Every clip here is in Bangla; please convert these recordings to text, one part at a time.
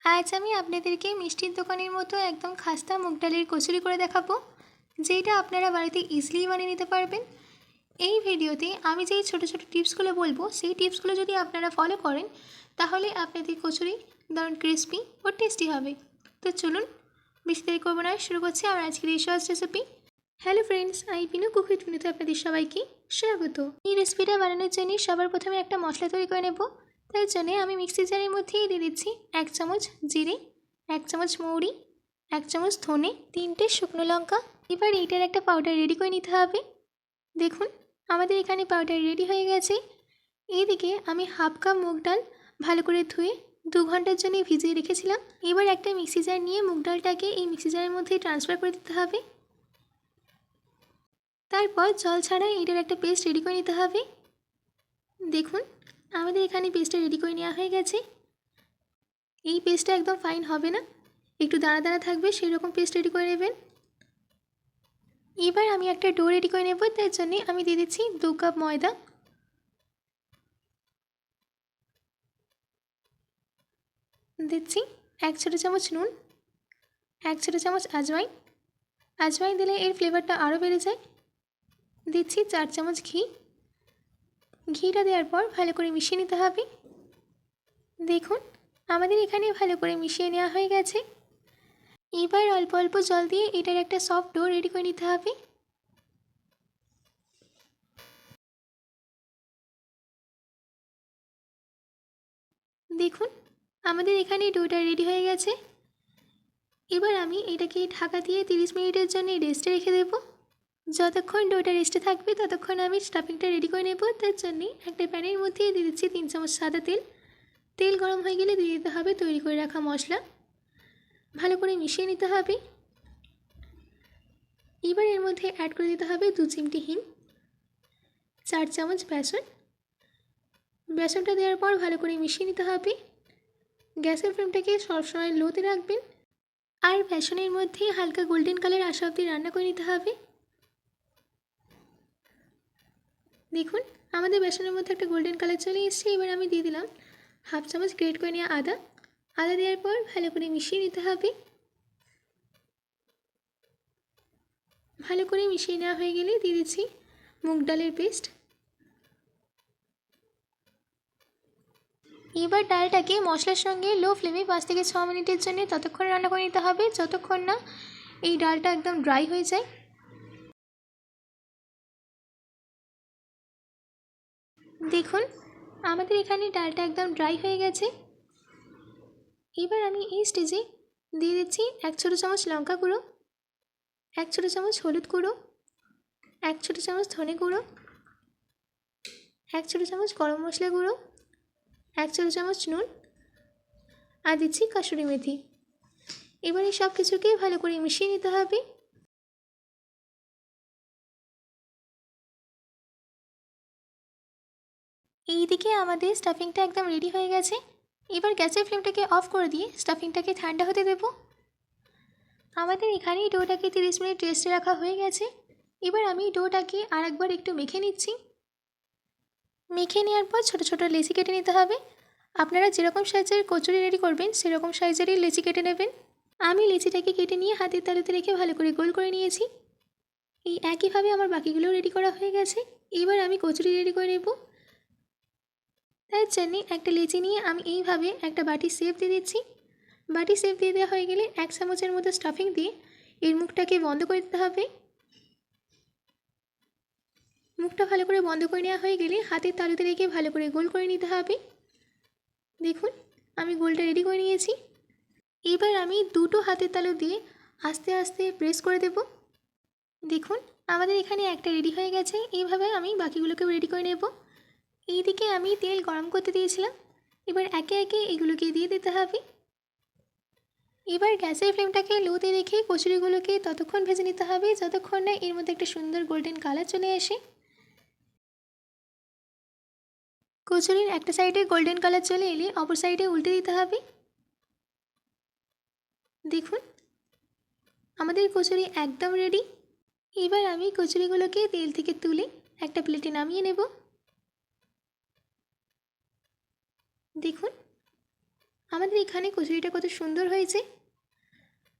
আজ আমি আপনাদেরকে মিষ্টির দোকানের মতো একদম খাস্তা মুগ ডালের কচুরি করে দেখাবো, যেটা আপনারা বাড়িতে ইজিলি বানিয়ে নিতে পারবেন। এই ভিডিওতে আমি যেই ছোট ছোট টিপসগুলো বলবো, সেই টিপসগুলো যদি আপনারা ফলো করেন তাহলে আপনাদের কচুরি দারুণ ক্রিস্পি ও টেস্টি হবে। তো চলুন বেশি দেরি করবো না, শুরু করছি আমার আজকের এই সহজ রেসিপি। হ্যালো ফ্রেন্ডস, আমি পিনু কুক উইথ পিনুতে আপনাদের সবাইকে স্বাগত। এই রেসিপিটা বানানোর জন্য সবার প্রথমে একটা মশলা তৈরি করে নেব। তাই জন্য আমি মিক্সি জারের মধ্যেই দিয়ে দিচ্ছি 1 চামচ জিরে, 1 চামচ মৌরি, 1 চামচ ধনে, 3টে শুকনো লঙ্কা। এবার এইটার একটা পাউডার রেডি করে নিতে হবে। দেখুন আমাদের এখানে পাউডার রেডি হয়ে গেছে। এইদিকে আমি হাফ কাপ মুগ ডাল ভালো করে ধুয়ে 2 ঘন্টার জন্য ভিজিয়ে রেখেছিলাম। এবার একটা মিক্সি জার নিয়ে মুগ ডালটাকে এই মিক্সি জারের মধ্যে ট্রান্সফার করে দিতে হবে। তারপর জল ছাড়া এটার একটা পেস্ট রেডি করে নিতে হবে। দেখুন আমাদের এখানে পেস্টটা রেডি করে নেওয়া হয়ে গেছে। এই পেস্টটা একদম ফাইন হবে না, একটু দানা দানা থাকবে, সেই রকম পেস্ট রেডি করে নেবেন। এবার আমি একটা ডো রেডি করে নেব। তার জন্য আমি দিয়ে দিচ্ছি 2 কাপ ময়দা, দিচ্ছি 1 ছোটো চামচ নুন, 1 ছোটো চামচ আজওয়াইন। আজওয়াইন দিলে এর ফ্লেভারটা আরও বেড়ে যায়। দিচ্ছি 4 চামচ ঘি। ঘিটা দেওয়ার পর ভালো করে মিশিয়ে নিতে হবে। দেখুন আমাদের এখানে ভালো করে মিশিয়ে নেওয়া হয়ে গেছে। এবার অল্প অল্প জল দিয়ে এটার একটা সফট ডো রেডি করে নিতে হবে। দেখুন আমাদের এখানে ডোটা রেডি হয়ে গেছে। এবার আমি এটাকে ঢাকা দিয়ে 30 মিনিটের জন্য রেস্টে রেখে দেবো। যতক্ষণ ডোটা রেস্টে থাকবে ততক্ষণ আমি স্টাফিংটা রেডি করে নেব। তার জন্যে একটা প্যানের মধ্যে দিয়ে দিচ্ছি 3 চামচ সাদা তেল। তেল গরম হয়ে গেলে দিয়ে দিতে হবে তৈরি করে রাখা মশলা। ভালো করে মিশিয়ে নিতে হবে। এবার এর মধ্যে অ্যাড করে দিতে হবে 2 চিমটি হিং, 4 চামচ বেসন। বেসনটা দেওয়ার পর ভালো করে মিশিয়ে নিতে হবে। গ্যাসের ফ্লেমটাকে সবসময় লোতে রাখবেন। আর বেসনের মধ্যে হালকা গোল্ডেন কালার আসা অবধি রান্না করে নিতে হবে। দেখুন আমাদের বেসনের মধ্যে একটা গোল্ডেন কালার চলে এসেছে। এবার আমি দিয়ে দিলাম হাফ চামচ গ্রেট করে নেওয়া আদা। আদা দেওয়ার পর ভালো করে মিশিয়ে নিতে হবে। ভালো করে মিশিয়ে নেওয়া হয়ে গেলে দিয়ে দিচ্ছি মুগ ডালের পেস্ট। এবার ডালটাকে মশলার সঙ্গে লো ফ্লেমে 5 থেকে 6 মিনিটের জন্য ততক্ষণ রান্না করে নিতে হবে যতক্ষণ না এই ডালটা একদম ড্রাই হয়ে যায়। দেখুন আমাদের এখানে ডালটা একদম ড্রাই হয়ে গেছে। এবার আমি এই স্টেজে দিয়ে দিচ্ছি 1 ছোটো চামচ লঙ্কা গুঁড়ো, 1 ছোটো চামচ হলুদ গুঁড়ো, 1 ছোটো চামচ ধনে গুঁড়ো, 1 ছোটো চামচ গরম মশলা গুঁড়ো, 1 ছোটো চামচ নুন, আর দিচ্ছি কাসুরি মেথি। এবার এই সব কিছুকে ভালো করে মিশিয়ে নিতে হবে। এইদিকে আমাদের স্টাফিংটা একদম রেডি হয়ে গেছে। এবার গ্যাসের ফ্লেমটাকে অফ করে দিয়ে স্টাফিংটাকে ঠান্ডা হতে দেব। আমাদের এখানে ডোটাকে 30 মিনিট রেস্টে রাখা হয়ে গেছে। এবার আমি ডোটাকে আরেকবার একটু মেখে নিচ্ছি। মেখে নেওয়ার পর ছোটো ছোটো লেচি কেটে নিতে হবে। আপনারা যেরকম সাইজের কচুরি রেডি করবেন সেরকম সাইজেরই লেচি কেটে নেবেন। আমি লেচিটাকে কেটে নিয়ে হাতের তালুতে রেখে ভালো করে গোল করে নিয়েছি। এই একইভাবে আমার বাকিগুলোও রেডি করা হয়ে গেছে। এবার আমি কচুরি রেডি করে নেব। তার জন্যে একটা লেচি নিয়ে আমি এইভাবে একটা বাটি শেপ দিয়ে দিচ্ছি। বাটি শেপ দিয়ে দেওয়া হয়ে গেলে 1 চামচের মতো স্টাফিং দিয়ে এর মুখটাকে বন্ধ করে দিতে হবে। মুখটা ভালো করে বন্ধ করে নেওয়া হয়ে গেলে হাতের তালুতে রেখে ভালো করে গোল করে নিতে হবে। দেখুন আমি গোলটা রেডি করে নিয়েছি। এবার আমি দুটো হাতের তালু দিয়ে আস্তে আস্তে প্রেস করে দেব। দেখুন আমাদের এখানে একটা রেডি হয়ে গেছে। এইভাবে আমি বাকিগুলোকেও রেডি করে নেব। এইদিকে আমি তেল গরম করতে দিয়েছিলাম। এবার একে একে এগুলোকে দিয়ে দিতে হবে। এবার গ্যাসের ফ্লেমটাকে লোতে রেখে কচুরিগুলোকে ততক্ষণ ভেজে নিতে হবে যতক্ষণ না এর মধ্যে একটা সুন্দর গোল্ডেন কালার চলে আসে। কচুরির একটা সাইডে গোল্ডেন কালার চলে এলে অপর সাইডে উল্টে দিতে হবে। দেখুন আমাদের কচুরি একদম রেডি। এবার আমি কচুরিগুলোকে তেল থেকে তুলে একটা প্লেটে নামিয়ে নেব। দেখুন আমাদের এখানে কচুরিটা কত সুন্দর হয়েছে।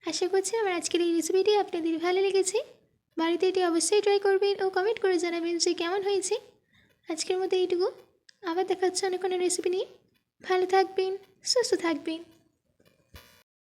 আশা করছি আমার আজকের এই রেসিপিটি আপনাদের ভালো লেগেছে। বাড়িতে এটি অবশ্যই ট্রাই করবেন ও কমেন্ট করে জানাবেন যে কেমন হয়েছে। আজকের মতো এইটুকু, আবার দেখা হচ্ছে অনেক কোনো রেসিপি নিয়ে। ভালো থাকবেন, সুস্থ থাকবেন।